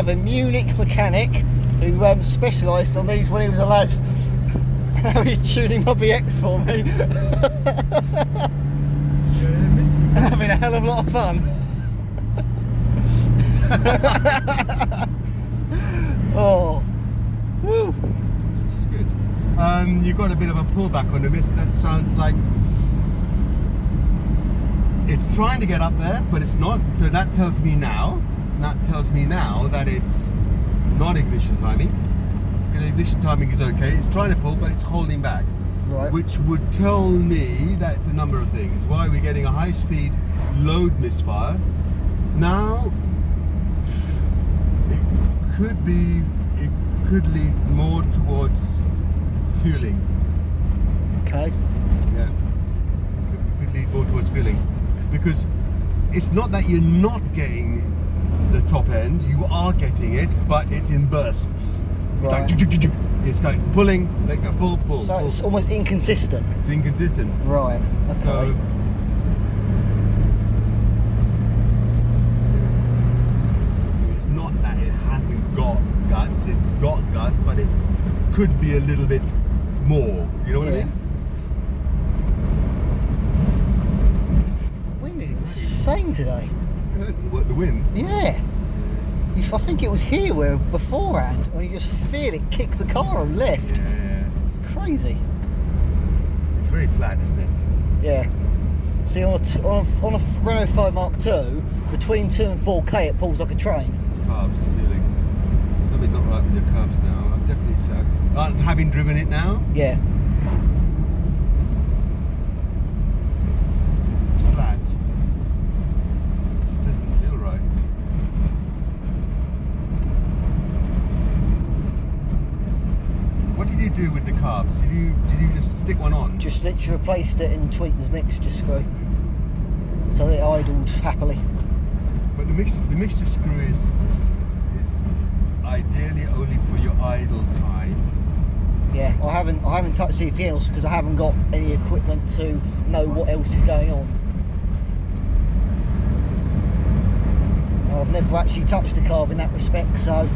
have a Munich mechanic who specialised on these when he was a lad. Now he's tuning my BX for me. And having a hell of a lot of fun. Oh, woo! Which is good. You've got a bit of a pullback on the mist. That sounds like it's trying to get up there, but it's not. So that tells me now. That it's not ignition timing. The ignition timing is okay. It's trying to pull, but it's holding back. Right. Which would tell me that it's a number of things. Why we're getting a high-speed load misfire. Now, it could lead more towards fueling. Okay. Yeah. It could lead more towards fueling. Because it's not that you're not getting the top end, you are getting it, but it's in bursts. Right. It's like pulling, like a pull. So it's almost inconsistent. It's inconsistent. Right. Okay. So it's not that it hasn't got guts, it's got guts, but it could be a little bit more. You know what I mean? Wind is insane today. What, the wind? Yeah. I think it was here where beforehand, when you just feel it kick the car and left. Yeah. It's crazy. It's very flat, isn't it? Yeah. See, on a Renault 5 Mark II, between 2 and 4K, it pulls like a train. It's carbs feeling. Something's not right with your carbs now. I'm definitely so. Having driven it now, Yeah. it's flat. It just doesn't feel right. What did you do with the carbs? Did you just stick one on? Just literally replaced it and tweaked the mixture screw. So it idled happily. But the mixture screw is ideally only for your idle time. Yeah, I haven't touched anything else because I haven't got any equipment to know what else is going on. I've never actually touched a carb in that respect, so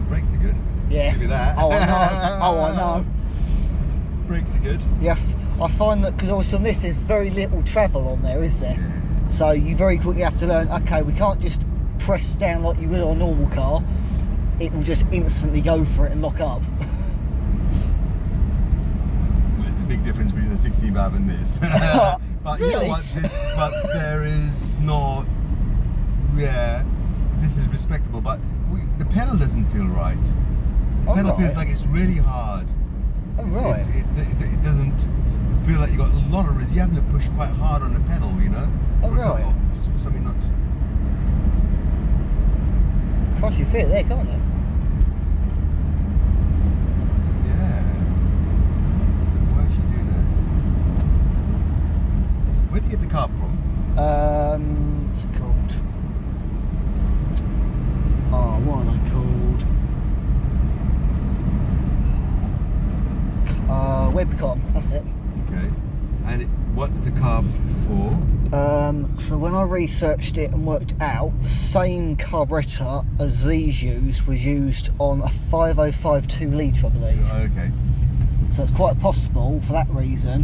Brakes are good. yeah. Give me that. Oh, I know. Oh, I know. Brakes are good. Yeah, I find that because obviously on this there's very little travel on there, is there? Yeah. So you very quickly have to learn, okay, we can't just press down like you would on a normal car. It will just instantly go for it and lock up. Well, it's a big difference between a 16 valve and this. But Really? you know what? But there is not. Yeah, this is respectable. But the pedal doesn't feel right. The pedal feels like it's really hard. Oh, right. It doesn't feel like you got a lot of resistance. You're having to push quite hard on the pedal, you know. Oh, right. For something not. Cross your feet there, can't you? Yeah. Why is she doing that? Where did you get the carb from? What's it called? Oh, what are they called? Webcom, that's it. Okay. And what's the carb for? So when I researched it and worked out, the same carburettor as these was used on a 5052 litre, I believe. Okay. So it's quite possible for that reason,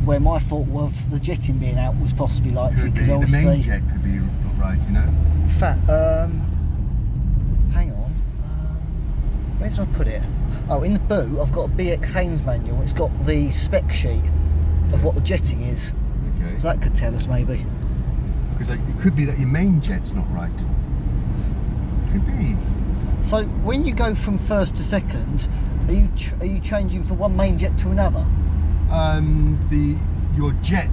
where my thought of the jetting being out was possibly likely, Could be. because The obviously. main jet could be not right, you know. In fact, hang on. Where did I put it? Oh, in the boot, I've got a BX Haynes manual. It's got the spec sheet of what the jetting is. Okay. So that could tell us maybe. Because it could be that your main jet's not right. Could be. So when you go from first to second, are you changing from one main jet to another? Your jet.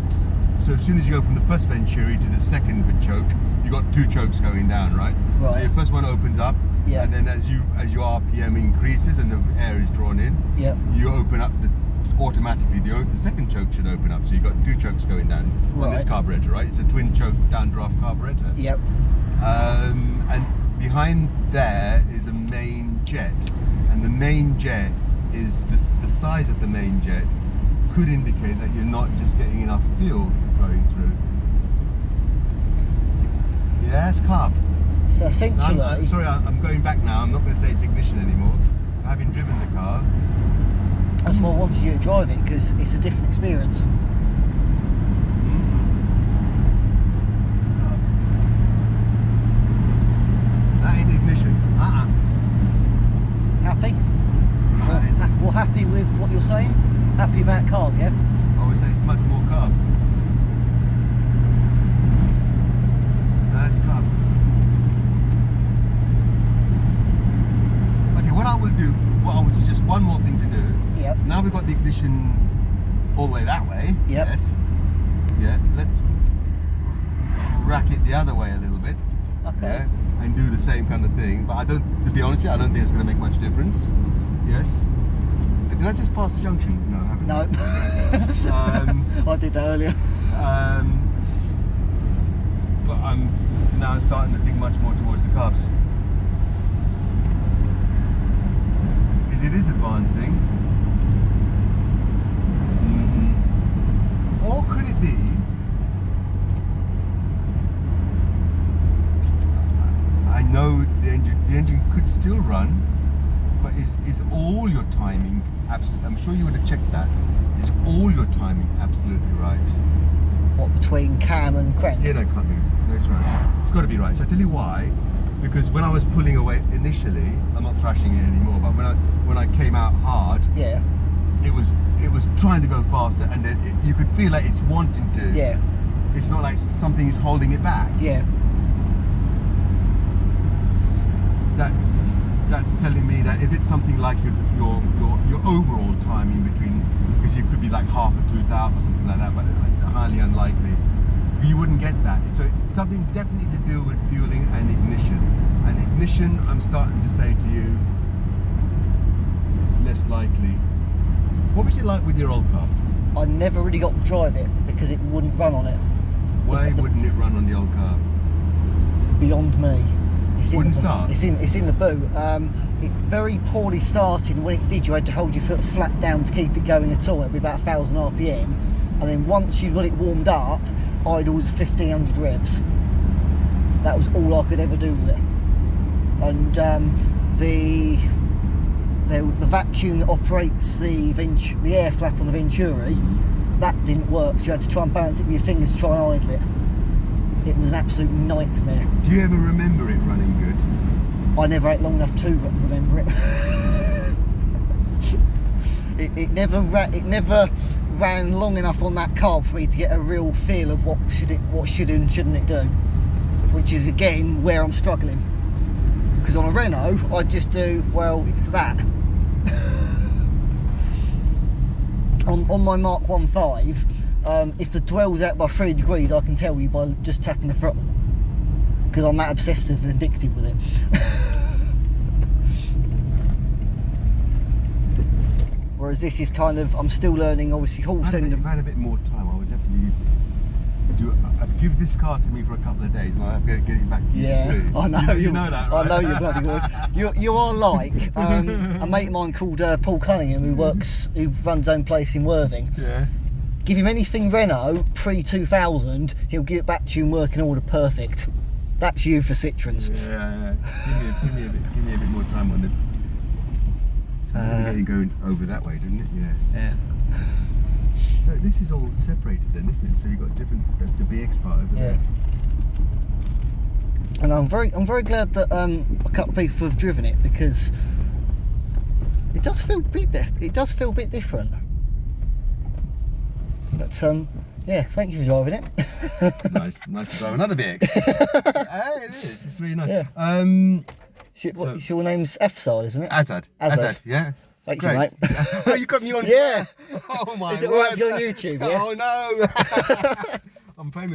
So as soon as you go from the first venturi to the second choke, you got two chokes going down, right? Right. So your first one opens up, Yeah. and then as your RPM increases and the air is drawn in, Yep. you open up automatically. The second choke should open up, so you've got two chokes going down on this Right. carburetor, right? It's a twin choke downdraft carburetor. Yep. And behind there is a main jet, and the main jet is the size of the main jet could indicate that you're not just getting enough fuel going through. Yes, carb. So essentially... I'm sorry, I'm going back now. I'm not going to say it's ignition anymore. Having driven the car. That's why I wanted you to drive it, because it's a different experience. It's carb. That ain't ignition. Happy? Well, happy with what you're saying? Happy about carb, yeah? I would say it's much more carb. That's carb. Okay, what I would suggest one more thing to do. Yep. Now we've got the ignition all the way that way. Yep. Yes. Yeah, let's rack it the other way a little bit. Okay. Yeah, and do the same kind of thing. But to be honest with you, I don't think it's going to make much difference. Yes. Did I just pass the junction? No, I haven't. No. I did that earlier. But I'm now starting to think much more towards the carbs. Because it is advancing. Or could it be I know the engine could still run, but is all your timing absolutely? I'm sure you would have checked that. Is all your timing absolutely right? What, between cam and crank? Yeah, no, it can't be. No, it's right. It's got to be right. So I tell you why. Because when I was pulling away initially, I'm not thrashing it anymore. But when I came out hard, Yeah. it was trying to go faster, and then you could feel like it's wanting to. Yeah. It's not like something is holding it back. Yeah. That's telling me that if it's something like your overall timing between, because you could be like half a tooth out or something like that, but it's highly unlikely. You wouldn't get that. So it's something definitely to do with fueling and ignition. And ignition, I'm starting to say to you, it's less likely. What was it like with your old car? I never really got to drive it because it wouldn't run on it. Why wouldn't it run on the old car? Beyond me. Wouldn't start? It's in the boot. It very poorly started. When it did, you had to hold your foot flat down to keep it going at all. It'd be about 1,000 RPM. And then once you got it warmed up, idle was 1,500 revs. That was all I could ever do with it. And the vacuum that operates the air flap on the Venturi, that didn't work. So you had to try and balance it with your fingers to try and idle it. It was an absolute nightmare. Do you ever remember it running good? I never ate long enough to remember it. it never ran long enough on that carb for me to get a real feel of what should and shouldn't it do. Which is again where I'm struggling. Because on a Renault, I just do, well, it's that. on my Mark 1.5, if the dwell's out by 3 degrees, I can tell you by just tapping the throttle. Because I'm that obsessive and addictive with it. Whereas this is kind of, I'm still learning, obviously, Hall Sender. If I had a bit more time, I would definitely give this car to me for a couple of days and I'll have to get it back to you soon. I know. You know that, right? I know you bloody would. You are like a mate of mine called Paul Cunningham, who runs his own place in Worthing. Yeah. Give him anything Renault pre-2000, he'll give it back to you and work in order perfect. That's you for Citroens. Yeah. Give me a bit more time on this. So getting going over that way, didn't it? Yeah. So this is all separated then, isn't it? So you've got different. That's the BX part over there. And I'm very glad that a couple of people have driven it, because it does feel a bit different. But yeah, thank you for driving it. nice to drive another BX. Hey, it is. It's really nice. Yeah. Your name's Azad, isn't it? Azad. Yeah. Thank Great. you, mate. Oh, you got me on. Yeah. Oh my. Is it all right to be on YouTube? Yeah. Oh no. I'm famous.